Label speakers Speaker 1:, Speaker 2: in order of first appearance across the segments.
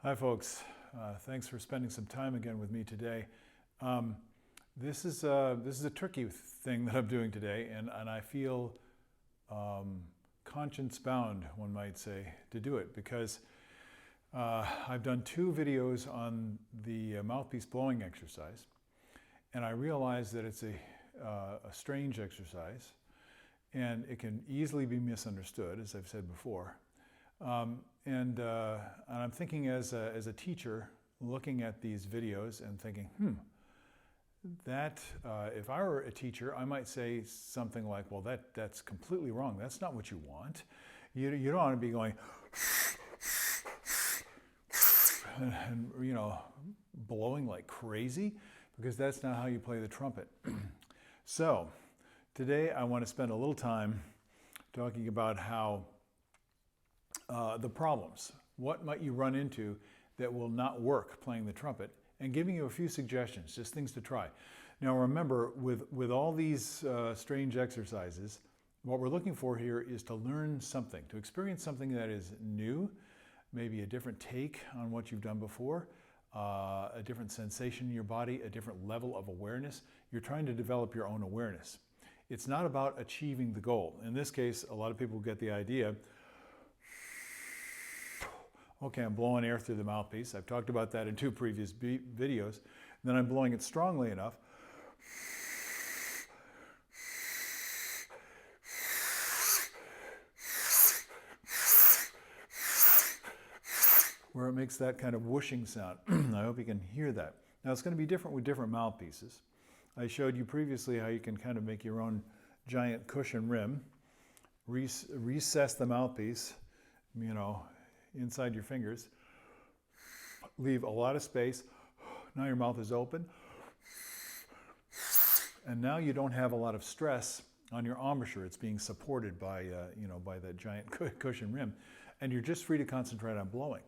Speaker 1: Hi folks, thanks for spending some time again with me today. This is a tricky thing that I'm doing today, and I feel conscience bound, one might say, to do it because I've done 2 videos on the mouthpiece blowing exercise, and I realize that it's a strange exercise and it can easily be misunderstood, as I've said before. And I'm thinking as a teacher, looking at these videos and thinking, that if I were a teacher, I might say something like, well, that's completely wrong. That's not what you want. You don't want to be going and blowing like crazy, because that's not how you play the trumpet. So today I want to spend a little time talking about how the problems, what might you run into that will not work playing the trumpet, and giving you a few suggestions, just things to try. Now remember, with all these strange exercises, what we're looking for here is to learn something, to experience something that is new, maybe a different take on what you've done before, a different sensation in your body, a different level of awareness. You're trying to develop your own awareness. It's not about achieving the goal. In this case, a lot of people get the idea, okay, I'm blowing air through the mouthpiece. I've talked about that in 2 previous videos. And then I'm blowing it strongly enough where it makes that kind of whooshing sound. I hope you can hear that. Now it's going to be different with different mouthpieces. I showed you previously how you can kind of make your own giant cushion rim, recess the mouthpiece, inside your fingers, leave a lot of space. Now your mouth is open, and now you don't have a lot of stress on your embouchure. It's being supported by by that giant cushion rim, and you're just free to concentrate on blowing.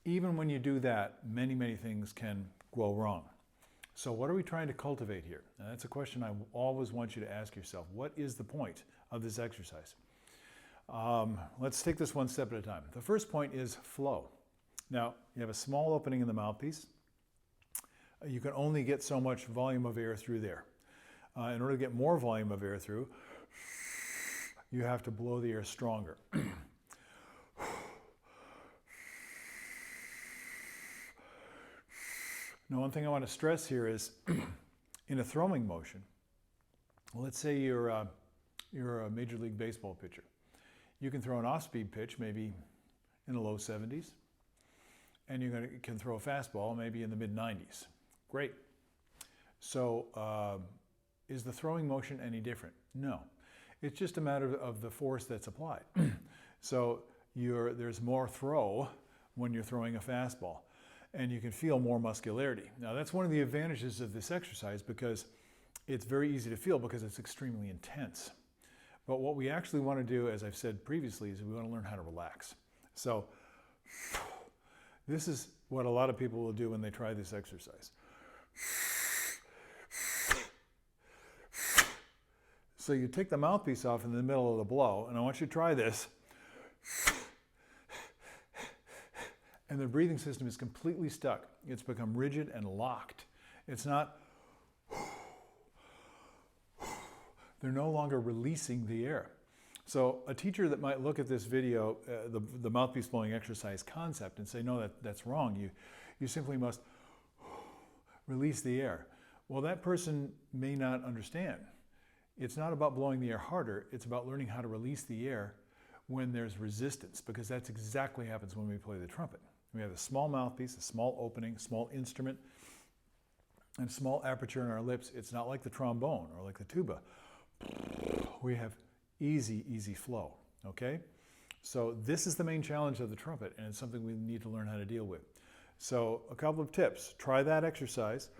Speaker 1: Even when you do that, many things can go wrong. So what are we trying to cultivate here? And that's a question I always want you to ask yourself. What is the point of this exercise? Let's take this one step at a time. The first point is flow. Now, you have a small opening in the mouthpiece. You can only get so much volume of air through there. In order to get more volume of air through, you have to blow the air stronger. Now, one thing I want to stress here is, in a throwing motion, let's say you're a Major League Baseball pitcher. You can throw an off-speed pitch, maybe in the low 70s, and you can throw a fastball, maybe in the mid-90s. Great. So is the throwing motion any different? No. It's just a matter of the force that's applied. So there's more throw when you're throwing a fastball, and you can feel more muscularity. Now, that's one of the advantages of this exercise, because it's very easy to feel because it's extremely intense. But what we actually want to do, as I've said previously, is we want to learn how to relax. So this is what a lot of people will do when they try this exercise. So you take the mouthpiece off in the middle of the blow, and I want you to try this. And the breathing system is completely stuck. It's become rigid and locked. It's not, they're no longer releasing the air. So a teacher that might look at this video, the mouthpiece blowing exercise concept, and say, no, that's wrong. You simply must release the air. Well, that person may not understand. It's not about blowing the air harder. It's about learning how to release the air when there's resistance, because that's exactly what happens when we play the trumpet. We have a small mouthpiece, a small opening, small instrument, and small aperture in our lips. It's not like the trombone or like the tuba. We have easy flow, okay? So this is the main challenge of the trumpet, and it's something we need to learn how to deal with. So a couple of tips. Try that exercise.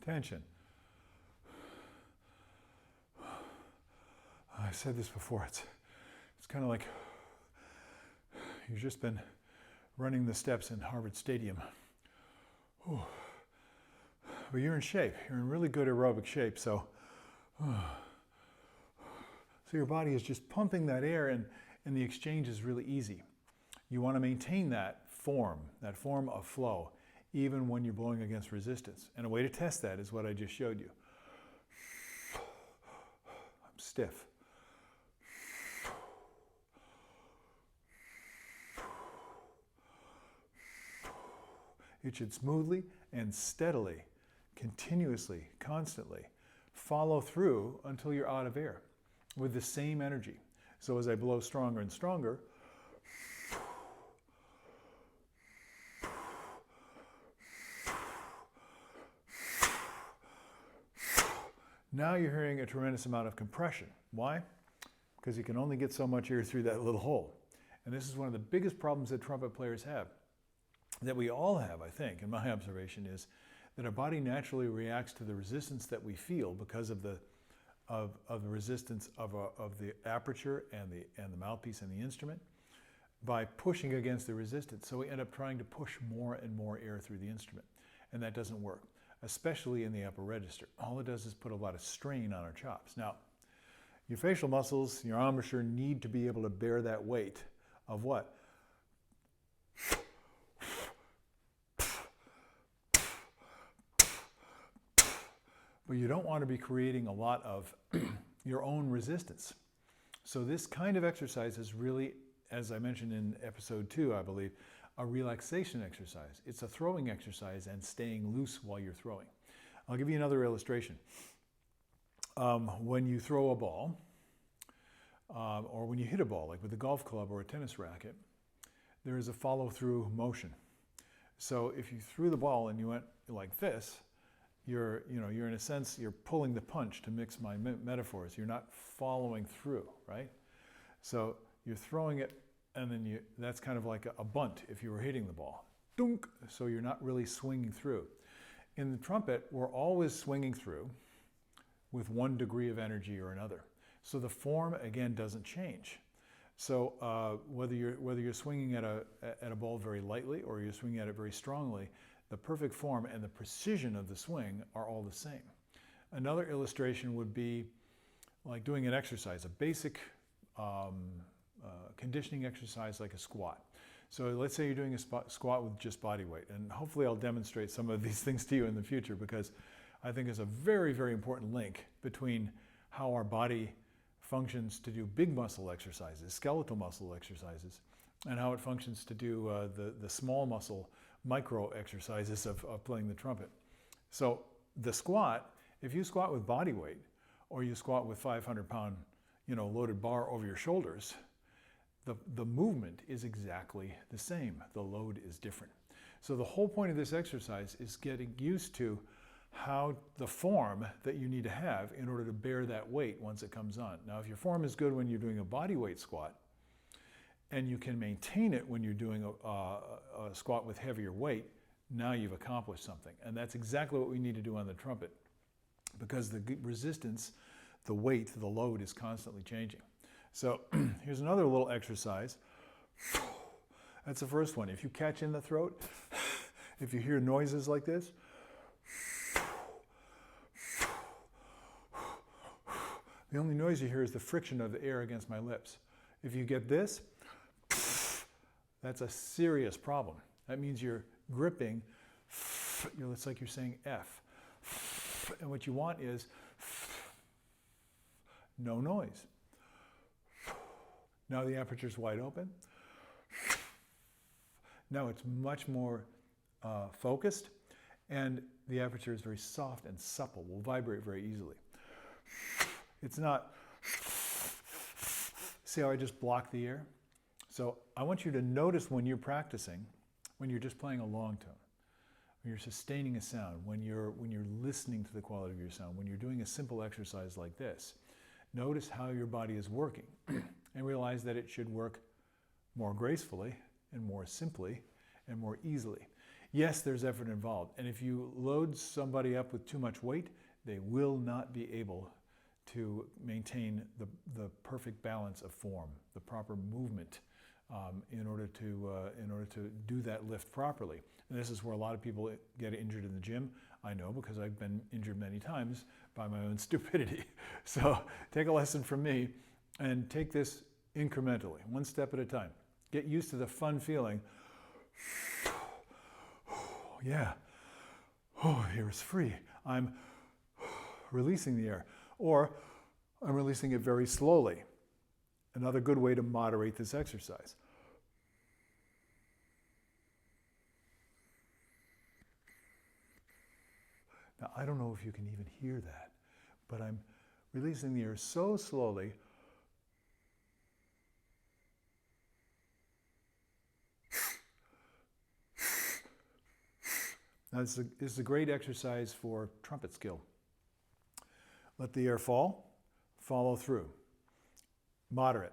Speaker 1: Tension. I've said this before. It's kind of like you've just been running the steps in Harvard Stadium. But you're in shape. You're in really good aerobic shape. So So your body is just pumping that air, and the exchange is really easy. You want to maintain that form of flow, even when you're blowing against resistance. And a way to test that is what I just showed you. I'm stiff. It should smoothly and steadily, continuously, constantly follow through until you're out of air with the same energy. So as I blow stronger and stronger, now you're hearing a tremendous amount of compression. Why? Because you can only get so much air through that little hole. And this is one of the biggest problems that trumpet players have, that we all have, I think, in my observation, is that our body naturally reacts to the resistance that we feel because of the resistance of the aperture and the mouthpiece and the instrument by pushing against the resistance. So we end up trying to push more and more air through the instrument, and that doesn't work, especially in the upper register. All it does is put a lot of strain on our chops. Now, your facial muscles, your embouchure need to be able to bear that weight of what? But you don't want to be creating a lot of your own resistance. So this kind of exercise is really, as I mentioned in episode 2, I believe, a relaxation exercise. It's a throwing exercise and staying loose while you're throwing. I'll give you another illustration. When you throw a ball, or when you hit a ball, like with a golf club or a tennis racket, there is a follow-through motion. So if you threw the ball and you went like this, you're in a sense, you're pulling the punch, to mix my metaphors. You're not following through, right? So you're throwing it, and then that's kind of like a bunt if you were hitting the ball. Dunk! So you're not really swinging through. In the trumpet, we're always swinging through with 1 degree of energy or another. So the form, again, doesn't change. So whether you're swinging at a ball very lightly or you're swinging at it very strongly, the perfect form and the precision of the swing are all the same. Another illustration would be like doing an exercise, a basic conditioning exercise like a squat. So let's say you're doing a squat with just body weight, and hopefully I'll demonstrate some of these things to you in the future, because I think there's a very, very important link between how our body functions to do big muscle exercises, skeletal muscle exercises, and how it functions to do the small muscle micro exercises of playing the trumpet. So the squat, if you squat with body weight, or you squat with 500-pound, loaded bar over your shoulders, the movement is exactly the same. The load is different. So the whole point of this exercise is getting used to how the form that you need to have in order to bear that weight once it comes on. Now, if your form is good when you're doing a body weight squat, and you can maintain it when you're doing a squat with heavier weight, now you've accomplished something. And that's exactly what we need to do on the trumpet, because the resistance, the weight, the load is constantly changing. So here's another little exercise. That's the first one. If you catch in the throat, if you hear noises like this, the only noise you hear is the friction of the air against my lips. If you get this, that's a serious problem. That means you're gripping, it's like you're saying F. And what you want is no noise. Now the aperture's wide open. Now it's much more focused, and the aperture is very soft and supple, will vibrate very easily. It's not, see how I just blocked the air? So I want you to notice when you're practicing, when you're just playing a long tone, when you're sustaining a sound, when you're listening to the quality of your sound, when you're doing a simple exercise like this, notice how your body is working and realize that it should work more gracefully and more simply and more easily. Yes, there's effort involved, and if you load somebody up with too much weight, they will not be able to maintain the perfect balance of form, the proper movement, in order to do that lift properly. And this is where a lot of people get injured in the gym. I know, because I've been injured many times by my own stupidity. So take a lesson from me and take this incrementally, one step at a time. Get used to the fun feeling. Yeah, oh, air is free. I'm releasing the air, or I'm releasing it very slowly. Another good way to moderate this exercise. Now, I don't know if you can even hear that, but I'm releasing the air so slowly. Now, this is a great exercise for trumpet skill. Let the air fall, follow through. Moderate.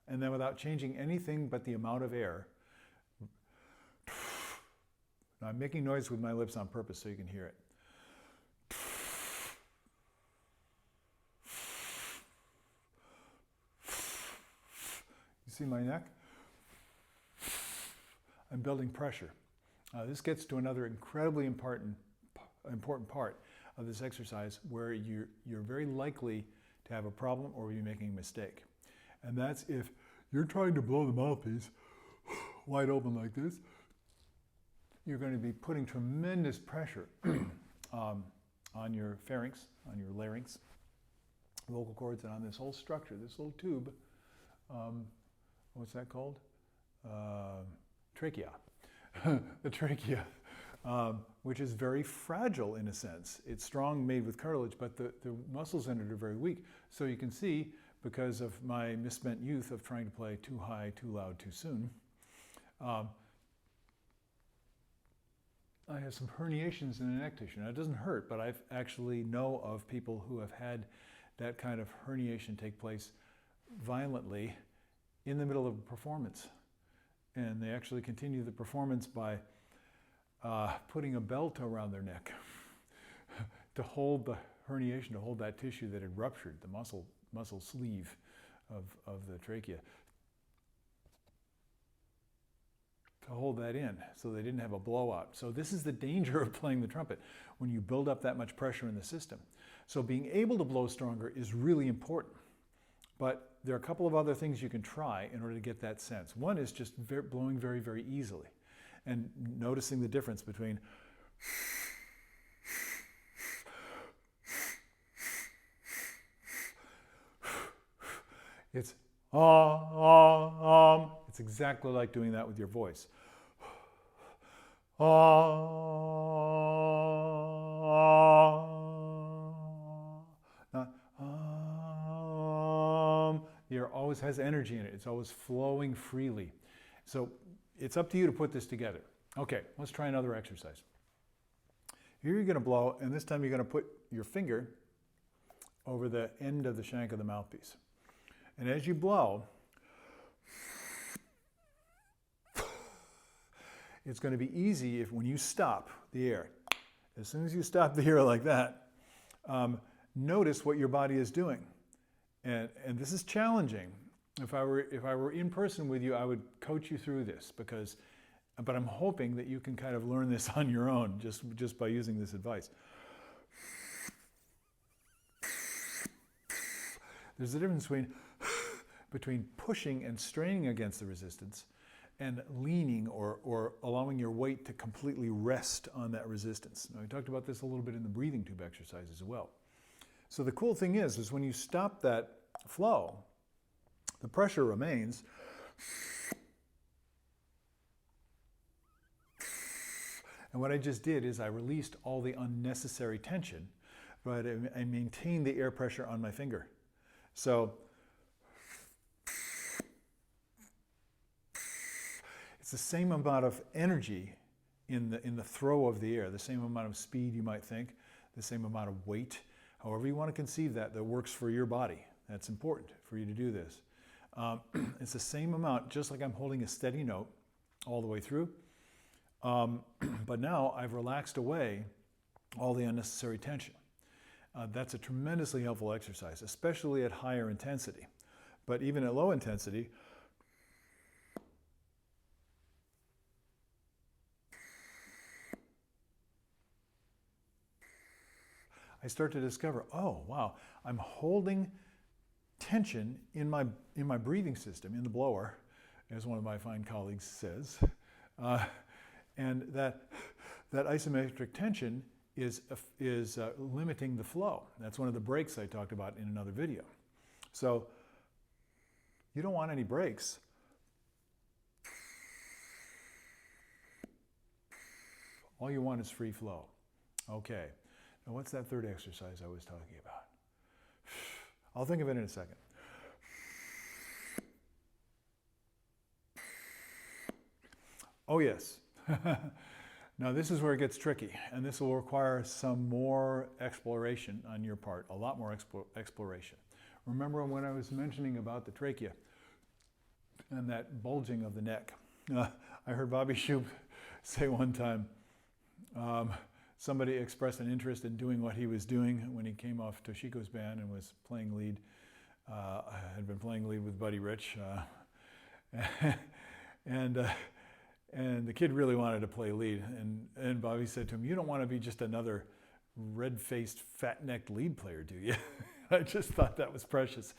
Speaker 1: And then without changing anything but the amount of air. Now, I'm making noise with my lips on purpose so you can hear it. You see my neck? I'm building pressure. This gets to another incredibly important part of this exercise where you're very likely to have a problem or be making a mistake. And that's if you're trying to blow the mouthpiece wide open like this, you're going to be putting tremendous pressure on your pharynx, on your larynx, vocal cords, and on this whole structure, this little tube. What's that called? Trachea. The trachea, which is very fragile in a sense. It's strong, made with cartilage, but the muscles in it are very weak. So you can see, because of my misspent youth of trying to play too high, too loud, too soon, I have some herniations in the neck tissue. Now, it doesn't hurt, but I actually know of people who have had that kind of herniation take place violently in the middle of a performance. And they actually continue the performance by putting a belt around their neck to hold the herniation, to hold that tissue that had ruptured, the muscle sleeve of the trachea, to hold that in so they didn't have a blowout. So this is the danger of playing the trumpet when you build up that much pressure in the system. So being able to blow stronger is really important. But there are a couple of other things you can try in order to get that sense. One is just blowing very, very easily and noticing the difference between it's it's exactly like doing that with your voice. The air always has energy in it. It's always flowing freely. So it's up to you to put this together. Okay, let's try another exercise. Here you're going to blow, and this time you're going to put your finger over the end of the shank of the mouthpiece. And as you blow, it's going to be easy if when you stop the air. As soon as you stop the air like that, notice what your body is doing. And this is challenging. If I were in person with you, I would coach you through this but I'm hoping that you can kind of learn this on your own just by using this advice. There's a difference between pushing and straining against the resistance and leaning or allowing your weight to completely rest on that resistance. Now, we talked about this a little bit in the breathing tube exercise as well. So the cool thing is when you stop that flow, the pressure remains. And what I just did is I released all the unnecessary tension, but I maintained the air pressure on my finger. So it's the same amount of energy in the throw of the air, the same amount of speed you might think, the same amount of weight, however you want to conceive that works for your body. That's important for you to do this. It's the same amount, just like I'm holding a steady note all the way through. But now I've relaxed away all the unnecessary tension. That's a tremendously helpful exercise, especially at higher intensity. But even at low intensity, I I start to discover, oh, wow, I'm holding tension in my breathing system, in the blower, as one of my fine colleagues says. And that isometric tension is limiting the flow. That's one of the breaks I talked about in another video. So you don't want any breaks. All you want is free flow. Okay, now what's that third exercise I was talking about? I'll think of it in a second. Oh yes. Now this is where it gets tricky, and this will require some more exploration on your part, a lot more exploration. Remember when I was mentioning about the trachea and that bulging of the neck? I heard Bobby Shew say one time, somebody expressed an interest in doing what he was doing when he came off Toshiko's band and was playing lead. Had been playing lead with Buddy Rich. And the kid really wanted to play lead. And Bobby said to him, "You don't want to be just another red-faced, fat-necked lead player, do you?" I just thought that was precious.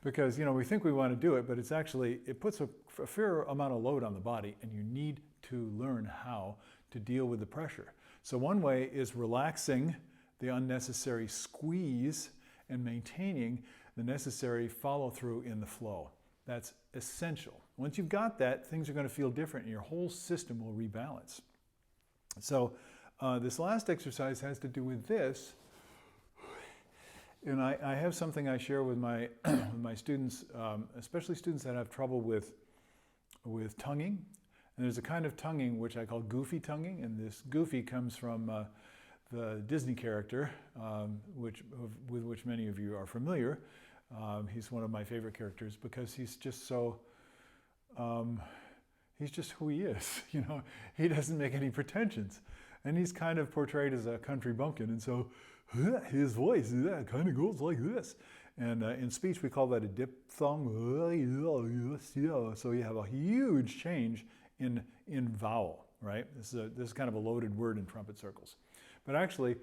Speaker 1: Because, you know, we think we want to do it, but it's actually, it puts a fair amount of load on the body, and you need to learn how to deal with the pressure. So one way is relaxing the unnecessary squeeze and maintaining the necessary follow-through in the flow. That's essential. Once you've got that, things are going to feel different and your whole system will rebalance. So this last exercise has to do with this. And I have something I share with my, with my students, especially students that have trouble with tonguing. And there's a kind of tonguing which I call goofy tonguing, and this goofy comes from the Disney character, with which many of you are familiar. He's one of my favorite characters because he's just so, he's just who he is, you know. He doesn't make any pretensions. And he's kind of portrayed as a country bumpkin, and so his voice kind of goes like this. And in speech we call that a diphthong. So you have a huge change in vowel, right? This is kind of a loaded word in trumpet circles. But actually,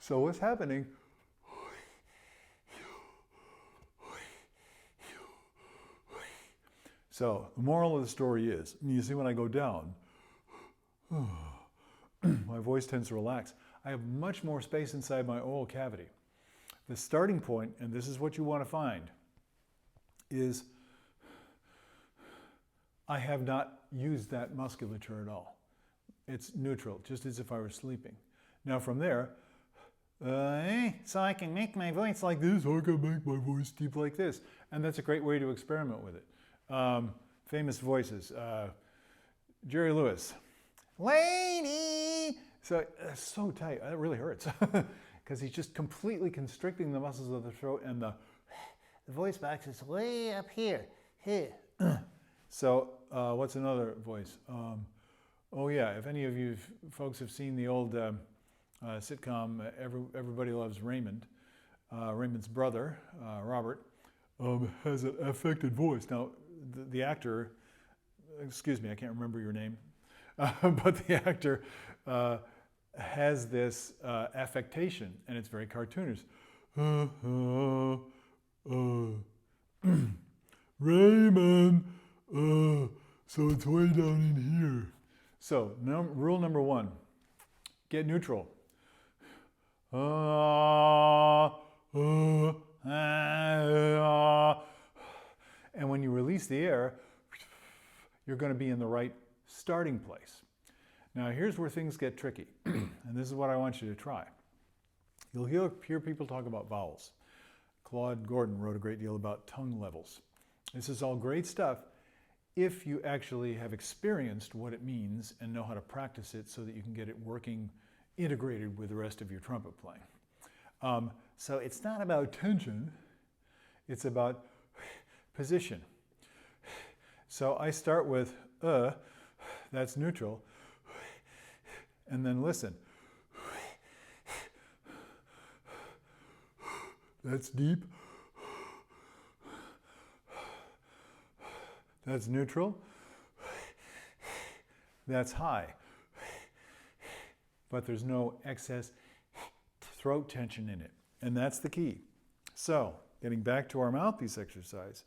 Speaker 1: so what's happening? So the moral of the story is, you see when I go down, my voice tends to relax. I have much more space inside my oral cavity. The starting point, and this is what you want to find, is I have not used that musculature at all. It's neutral, just as if I were sleeping. Now from there, so I can make my voice like this, or I can make my voice deep like this. And that's a great way to experiment with it. Famous voices. Jerry Lewis. Lady! So it's so tight, it really hurts. Because he's just completely constricting the muscles of the throat, and the voice box is way up here. So what's another voice? Oh yeah, if any of you folks have seen the old sitcom Everybody Loves Raymond, Raymond's brother, Robert, has an affected voice. Now, the actor, excuse me, I can't remember your name, but the actor has this affectation, and it's very cartoonish. Raymond, so it's way down in here. So, rule number one, get neutral. And when you release the air, you're going to be in the right starting place. Now here's where things get tricky, and this is what I want you to try. You'll hear people talk about vowels. Claude Gordon wrote a great deal about tongue levels. This is all great stuff if you actually have experienced what it means and know how to practice it so that you can get it working integrated with the rest of your trumpet playing. So it's not about tension, it's about position. So I start with that's neutral, and then listen. That's deep. That's neutral. that's high. But there's no excess throat tension in it. And that's the key. So, getting back to our mouthpiece exercise,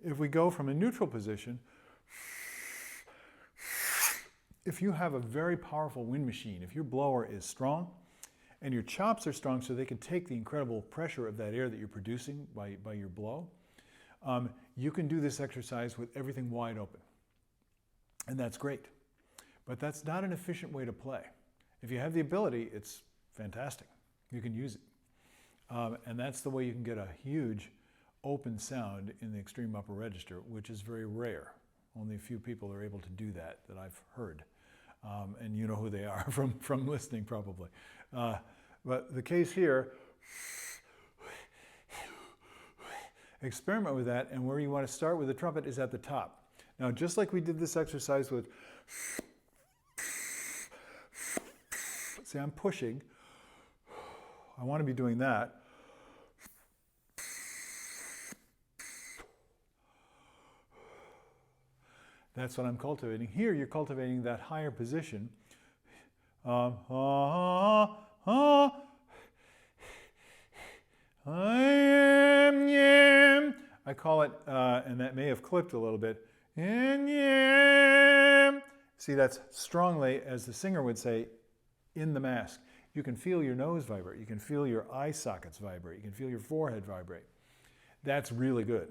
Speaker 1: if we go from a neutral position, if you have a very powerful wind machine, if your blower is strong and your chops are strong so they can take the incredible pressure of that air that you're producing by your blow, you can do this exercise with everything wide open. And that's great. But that's not an efficient way to play. If you have the ability, it's fantastic. You can use it. And that's the way you can get a huge open sound in the extreme upper register, which is very rare. Only a few people are able to do that I've heard. And you know who they are from listening probably. But the case here, experiment with that, and where you want to start with the trumpet is at the top. Now, just like we did this exercise with, see, I'm pushing. I want to be doing that. That's what I'm cultivating. Here, you're cultivating that higher position. I call it, and that may have clipped a little bit. See, that's strongly, as the singer would say, in the mask. You can feel your nose vibrate. You can feel your eye sockets vibrate. You can feel your forehead vibrate. That's really good.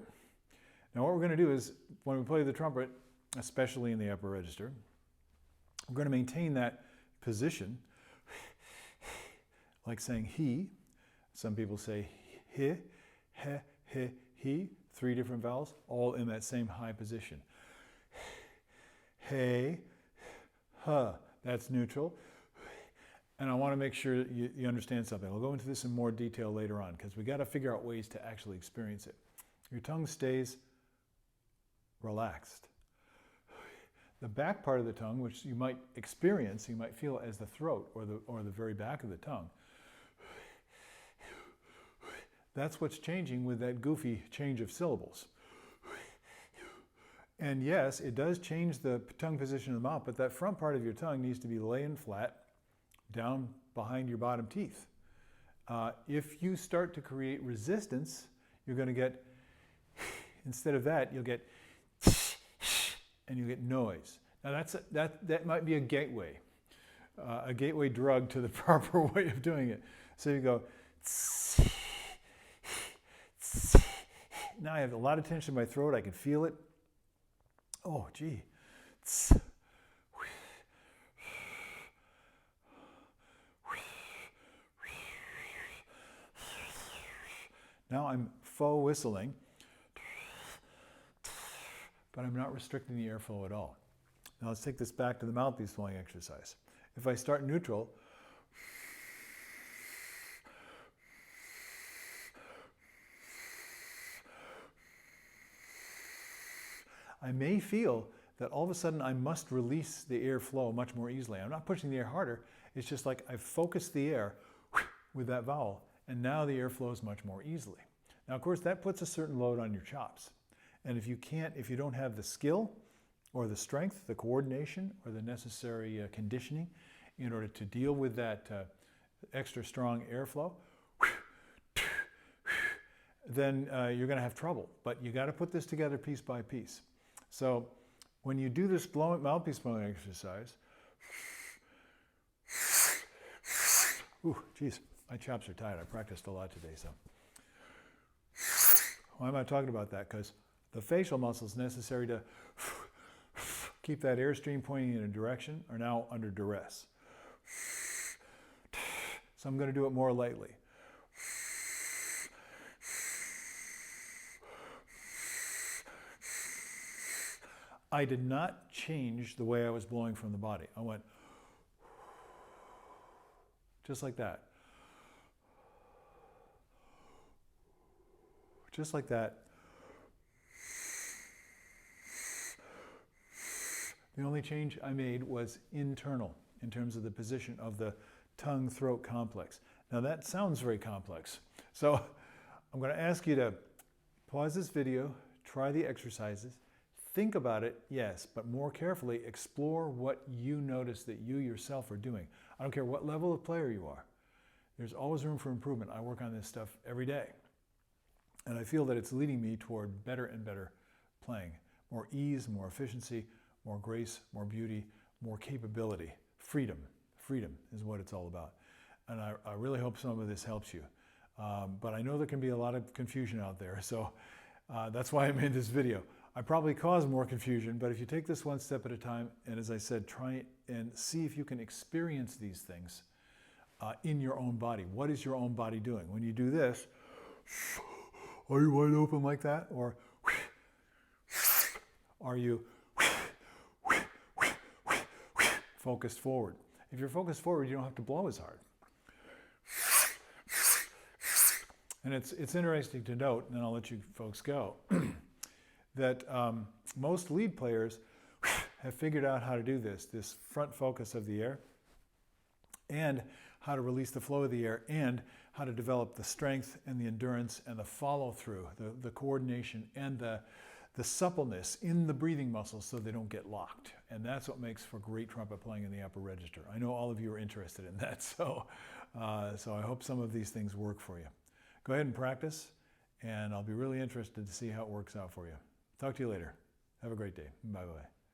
Speaker 1: Now, what we're going to do is, when we play the trumpet, especially in the upper register, we're going to maintain that position, like saying he. Some people say he, he, 3 different vowels, all in that same high position. Hey, huh, that's neutral. And I want to make sure that you understand something. I'll go into this in more detail later on, because we got to figure out ways to actually experience it. Your tongue stays relaxed. The back part of the tongue, which you might experience, you might feel as the throat or the very back of the tongue, that's what's changing with that goofy change of syllables. And yes, it does change the tongue position of the mouth, but that front part of your tongue needs to be laying flat down behind your bottom teeth. If you start to create resistance, you're going to get, instead of that, you'll get, and you get noise. Now that might be a gateway drug to the proper way of doing it. So you go, now I have a lot of tension in my throat, I can feel it. Oh, gee. Now I'm faux whistling, but I'm not restricting the airflow at all. Now let's take this back to the mouthpiece blowing exercise. If I start neutral, I may feel that all of a sudden I must release the airflow much more easily. I'm not pushing the air harder. It's just like I've focused the air with that vowel, and now the air flows much more easily. Now, of course, that puts a certain load on your chops. And if you don't have the skill or the strength, the coordination, or the necessary conditioning in order to deal with that extra strong airflow, then you're going to have trouble. But you got to put this together piece by piece. So when you do this mouthpiece blowing exercise, ooh, geez, my chops are tight. I practiced a lot today, so. Why am I talking about that? Because the facial muscles necessary to keep that airstream pointing in a direction are now under duress. So I'm going to do it more lightly. I did not change the way I was blowing from the body. I went just like that. Just like that. The only change I made was internal in terms of the position of the tongue-throat complex. Now that sounds very complex. So I'm going to ask you to pause this video, try the exercises, Think about it, yes, but more carefully explore what you notice that you yourself are doing. I don't care what level of player you are. There's always room for improvement. I work on this stuff every day. And I feel that it's leading me toward better and better playing. More ease, more efficiency, more grace, more beauty, more capability. Freedom. Freedom is what it's all about. And I really hope some of this helps you. But I know there can be a lot of confusion out there. So that's why I made this video. I probably cause more confusion, but if you take this one step at a time, and as I said, try and see if you can experience these things in your own body. What is your own body doing? When you do this, are you wide open like that? Or are you focused forward? If you're focused forward, you don't have to blow as hard. And it's interesting to note, and then I'll let you folks go, that most lead players have figured out how to do this front focus of the air, and how to release the flow of the air, and how to develop the strength and the endurance and the follow-through, the coordination and the suppleness in the breathing muscles so they don't get locked. And that's what makes for great trumpet playing in the upper register. I know all of you are interested in that, so I hope some of these things work for you. Go ahead and practice, and I'll be really interested to see how it works out for you. Talk to you later. Have a great day. Bye-bye.